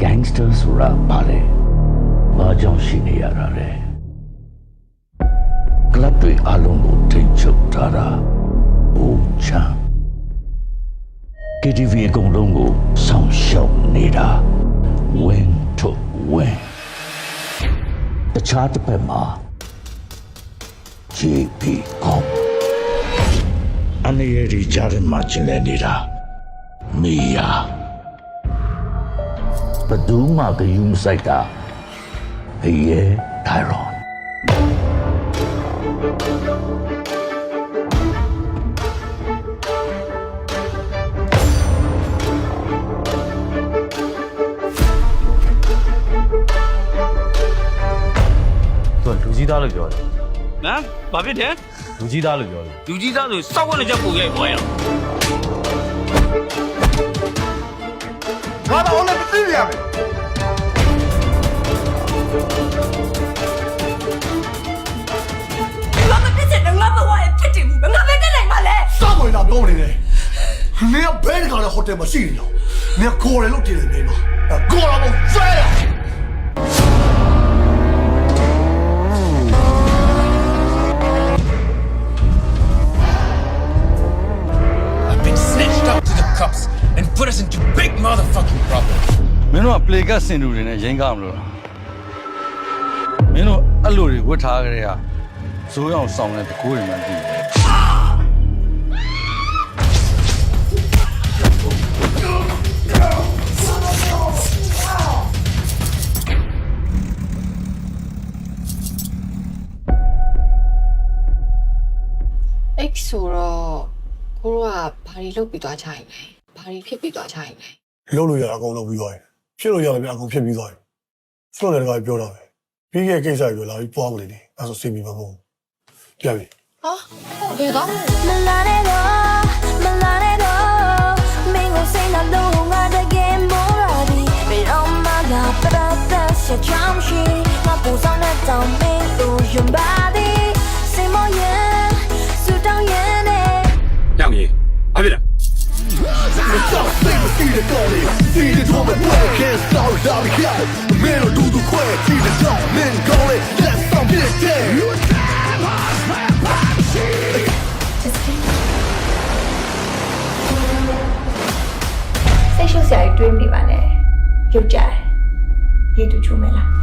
gangster ဆိုတာဘာလဲဘာကြောင့်ရှိနေရတာလဲကလပ်တွေအလုံးကိုထိတ်ချုပ်ထားတာအိုချမ်း KTV အကုန်လုံးကိုဆောင်ရှောက်နေတာဝင်းထုတ်ဝင်းတခြားတစ်ဖက်မှာ JP ကောအနေရည်ကြားထဲမှာကျင်လည်နေတာမေယာဘယ်သူမှဂယုမဆိုင်တာဖေးရဲ့ထိုင်ရွန်လူကြီးသားလို့ပြောတယ် ဟမ်ဘာဖြစ်တယ် လူကြီးသားလို့ပြောတယ် လူကြီးသားဆိုစောက်ဝင်တဲ့ပုံရိုက်ပေါ်ရအောင် ငါတော့လည်းမသိရမယ် ငါမဖြစ်ချင်တော့ငါဘဝရဲ့ဖြစ်တည်မှုငါပဲတက်နိုင်ပါလဲ စောက်ဝင်တာပြောနေတယ်နင်ကဘယ်တခါလဲဟိုတယ်မှာရှိနေလို့နင်ခေါ်တယ်လို့တင်နေတော့ခေါ်တော့မဖဲရ I've been snitched out to the cops and put us into big motherfucking trouble. မင်းတို့က play ကစင်တူတွေနဲ့ရင်ကားမလို့လားမင်းတို့အဲ့လိုတွေဝတ်ထားကြတဲ့ဟာဇိုးအောင်ဆောင်တဲ့တကိုးတွေမှသိတယ် X ဆိုတော့ကိုတို့ကဘာတွေလုပ်ပြီးသွားချင်လဲဘာတွေဖြစ်ပြီးသွားချင်လဲ လုံးလို့ရအကုန်လုံးပြီးသွားတယ်ဖြစ်လို့ရတယ်ဗျအကုန်ဖြစ်ပြီးသွားတယ်ဆိုတော့လည်းတခါပြောတာပဲပြီးခဲ့ကိစ္စတွေလာပြီးပွားမလို့နေအဲ့ဆိုစိတ်ပြီးမပေါ့ပြပြီ ဟာဘယ်တော့ မလာနဲ့တော့မင်းကိုစိတ်နှလုံးငါတကယ်မိုးရသည်ဘယ်တော့မှလာပတ်သက်ချက်ချမ်းရှိငါပူဆောင်တဲ့တောင်းမင်းကိုယွန်ပါသည်စိတ်မရဲ့စူတောင်းရဲ့နဲ့ ညောင်ကြီးဘာဖြစ်လဲ See the goalie, see the woman play, can't start it out here. Man, do the quick, see the dog, man, goalie, let's stop this day. စိတ်ရှုပ်စရာတွေးမိပါနဲ့ရုပ်ကြတယ်ရေတူချိုးမယ်လား